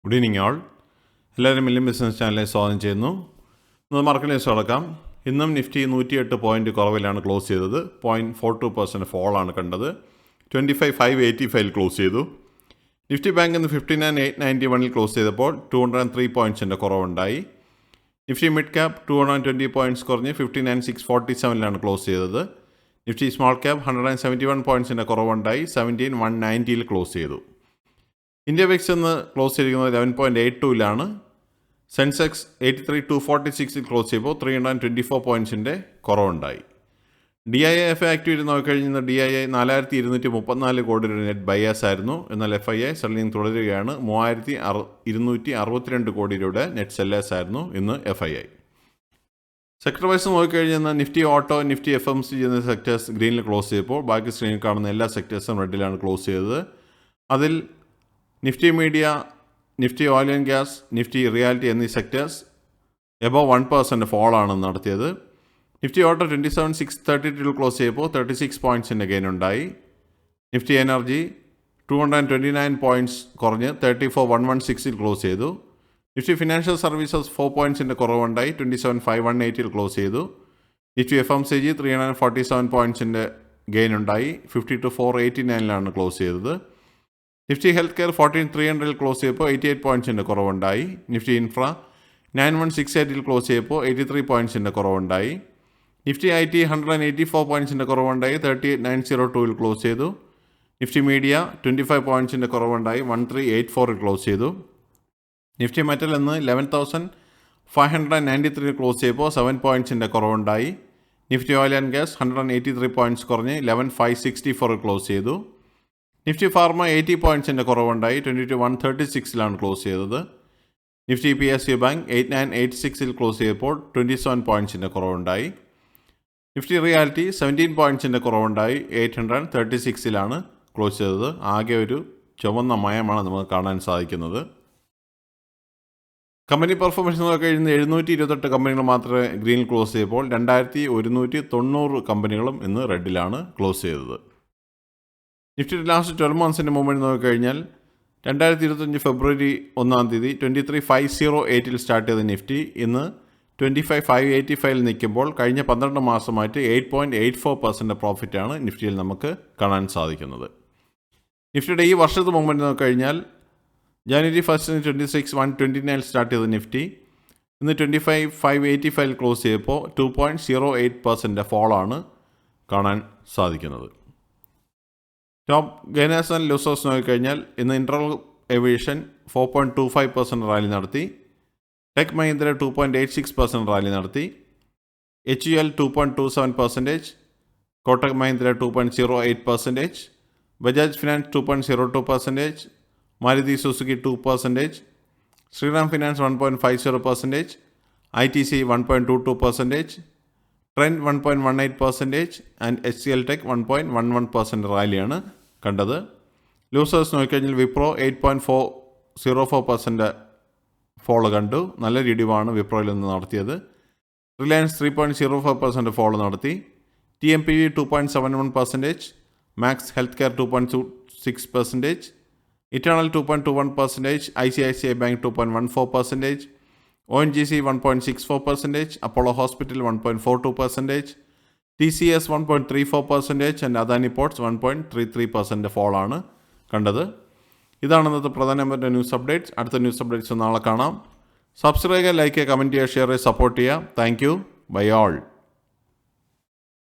Good evening ആൾ. എല്ലാവരും million business ചാനലിലെ സ്വാഗതം ചെയ്യുന്നു. ഇന്ന് മാർക്കറ്റ് ന്യൂസ് അടക്കാം. ഇന്നും നിഫ്റ്റി 108 പോയിന്റ് കുറവിലാണ് ക്ലോസ് ചെയ്തത്. 0.42% ഫോളാണ് കണ്ടത്. 25,585 ക്ലോസ് ചെയ്തു. നിഫ്റ്റി ബാങ്ക് ഇന്ന് 59,891 ക്ലോസ് ചെയ്തപ്പോൾ 203 പോയിൻറ്റ്സിൻ്റെ കുറവുണ്ടായി. നിഫ്റ്റി മിഡ് ക്യാപ് 220 പോയിൻറ്റ്സ് കുറഞ്ഞ് 59,647 ക്ലോസ് ചെയ്തത്. നിഫ്റ്റി സ്മോൾ ക്യാപ് 171 പോയിൻറ്റ്സിൻ്റെ കുറവുണ്ടായി 17,190 ക്ലോസ് ചെയ്തു. ഇന്ത്യ വിക്സ് ഇന്ന് ക്ലോസ് ചെയ്തിരിക്കുന്നത് 11.82 സെൻസെക്സ് 83,246 ക്ലോസ് ചെയ്യുമ്പോൾ 324 പോയിൻറ്റ്സിൻ്റെ കുറവുണ്ടായി. DIA FI ആക്ടിവിറ്റി നോക്കിക്കഴിഞ്ഞാൽ DIA 4,234 കോടി രൂപ നെറ്റ് ബയേഴ്സ് ആയിരുന്നു. എന്നാൽ FII സെല്ലിംഗ് തുടരുകയാണ്. 3,262 കോടി രൂപയുടെ നെറ്റ് സെല്ലേഴ്സ് ആയിരുന്നു ഇന്ന് FII. സെക്ടർ വൈസ് നോക്കിക്കഴിഞ്ഞാൽ നിഫ്റ്റി ഓട്ടോ, നിഫ്റ്റി FMCG എന്ന സെക്ടേഴ്സ് ഗ്രീനിൽ ക്ലോസ് ചെയ്തപ്പോൾ ബാക്കി സ്ക്രീനിൽ കാണുന്ന എല്ലാ സെക്ടേഴ്സും റെഡിലാണ് ക്ലോസ് ചെയ്തത്. അതിൽ Nifty media, Nifty oil and gas, Nifty reality എന്നീ സെക്ടേഴ്സ് എബവ് 1% ഫോളാണ് നടത്തിയത്. നിഫ്റ്റി ഓട്ടോ 27,632 ക്ലോസ് ചെയ്തപ്പോൾ 36 പോയിൻറ്റ്സിൻ്റെ ഗെയിൻ ഉണ്ടായി. നിഫ്റ്റി എനർജി 229 പോയിൻറ്റ്സ് കുറഞ്ഞ് 34,116 ക്ലോസ് ചെയ്തു. നിഫ്റ്റി ഫിനാൻഷ്യൽ സർവീസസ് 4 പോയിൻറ്റ്സിൻ്റെ കുറവുണ്ടായി 27,518 ക്ലോസ് ചെയ്തു. നിഫ്റ്റി FMCG 347 പോയിൻറ്റ്സിൻ്റെ ഗെയിൻ ഉണ്ടായി 52,489 ക്ലോസ് ചെയ്തത്. നിഫ്റ്റി ഹെൽത്ത് കെയർ 14,300 ക്ലോസ് ചെയ്തപ്പോൾ 88 പോയിൻറ്റ്സിൻ്റെ കുറവുണ്ടായി. നിഫ്റ്റി ഇൻഫ്ര 91,680 ക്ലോസ് ചെയ്തപ്പോൾ 83 പോയിൻറ്റ്സിൻ്റെ കുറവുണ്ടായി. നിഫ്റ്റി IT 184 പോയിൻറ്റ്സിൻ്റെ കുറവുണ്ടായി 38,902 ക്ലോസ് ചെയ്തു. നിഫ്റ്റി മീഡിയ 25 പോയിൻറ്റ്സിൻ്റെ കുറവുണ്ടായി 1384 ക്ലോസ് ചെയ്തു. നിഫ്റ്റി മെറ്റൽ ഇന്ന് 11,593 ക്ലോസ് ചെയ്തപ്പോൾ 7 പോയിൻറ്റ്സിൻ്റെ കുറവുണ്ടായി. Nifty oil and gas 183 points കുറഞ്ഞ് 11,564 ക്ലോസ് ചെയ്തു. നിഫ്റ്റി ഫാർമ 80 പോയിൻറ്റ്സിൻ്റെ കുറവുണ്ടായി 22,136 ക്ലോസ് ചെയ്തത്. നിഫ്റ്റി PSU ബാങ്ക് 8,986 ക്ലോസ് ചെയ്തപ്പോൾ 27 പോയിൻറ്റ്സിൻ്റെ കുറവുണ്ടായി. നിഫ്റ്റി റിയാലിറ്റി 17 പോയിൻറ്റ്സിൻ്റെ കുറവുണ്ടായി 836 ക്ലോസ് ചെയ്തത്. ആകെ ഒരു ചുവന്ന മയമാണ് നമുക്ക് കാണാൻ സാധിക്കുന്നത്. കമ്പനി പെർഫോമൻസ് നോക്കിക്കഴിഞ്ഞാൽ 728 കമ്പനികൾ മാത്രമേ ഗ്രീനിൽ ക്ലോസ് ചെയ്തപ്പോൾ 2,190 കമ്പനികളും ഇന്ന് റെഡിലാണ് ക്ലോസ് ചെയ്തത്. നിഫ്റ്റിയുടെ ലാസ്റ്റ് 12 മന്ത്സിൻ്റെ മൂവ്മെൻറ്റ് നോക്കിക്കഴിഞ്ഞാൽ 2025 ഫെബ്രുവരി 1 23,508 സ്റ്റാർട്ട് ചെയ്ത നിഫ്റ്റി ഇന്ന് 25,585 നിൽക്കുമ്പോൾ കഴിഞ്ഞ 12 മാസമായിട്ട് 8.84% പ്രോഫിറ്റാണ് നിഫ്റ്റിയിൽ നമുക്ക് കാണാൻ സാധിക്കുന്നത്. നിഫ്റ്റിയുടെ ഈ വർഷത്തെ മൂവ്മെൻറ്റ് നോക്കിക്കഴിഞ്ഞാൽ ജനുവരി 1 26,129 സ്റ്റാർട്ട് ചെയ്ത നിഫ്റ്റി ഇന്ന് 25,585 ക്ലോസ് ചെയ്തപ്പോൾ 2.08% ഫോളാണ് കാണാൻ സാധിക്കുന്നത്. ടോപ്പ് ഗെയിനേഴ്സ് ആൻഡ് ലൂസേഴ്സ് നോക്കിക്കഴിഞ്ഞാൽ ഇന്ന് ഇൻട്രൽ ഏവിയേഷൻ 4.25% റാലി നടത്തി. ടെക് മഹീന്ദ്ര 2.86% റാലി നടത്തി. HUL 2.27%, Kotak Mahindra 2.08%, Bajaj finance 2.02%, Maruti Suzuki 2%, Shriram finance 1.50%, ITC 1.22%, Trent 1.18% and HCL tech 1.11% റാലിയാണ് കണ്ടത്. ലൂസേഴ്സ് നോക്കിക്കഴിഞ്ഞാൽ വിപ്രോ 8.04% ഫോള് കണ്ടു. നല്ല ഇടിവാണ് വിപ്രോയിൽ നിന്ന് നടത്തിയത്. റിലയൻസ് 3.05% ഫോള് നടത്തി. TMPV 2.71%, max health care 2.26%, eternal 2.21%, ICICI bank 2.14%, ONGC 1.64%, Apollo hospital 1.42%, TCS 1.34% and Adani ports 1.33% ഫോളാണ് കണ്ടത്. ഇതാണ് ഇന്നത്തെ പ്രധാനപ്പെട്ട ന്യൂസ് അപ്ഡേറ്റ്സ്. അടുത്ത ന്യൂസ് അപ്ഡേറ്റ്സ് നാളെ കാണാം. സബ്സ്ക്രൈബ് ചെയ്യുക, ലൈക്ക് ചെയ്യുക, കമൻറ്റ് ചെയ്യുക, ഷെയർ ചെയ്യുക, സപ്പോർട്ട് ചെയ്യുക. Bye all.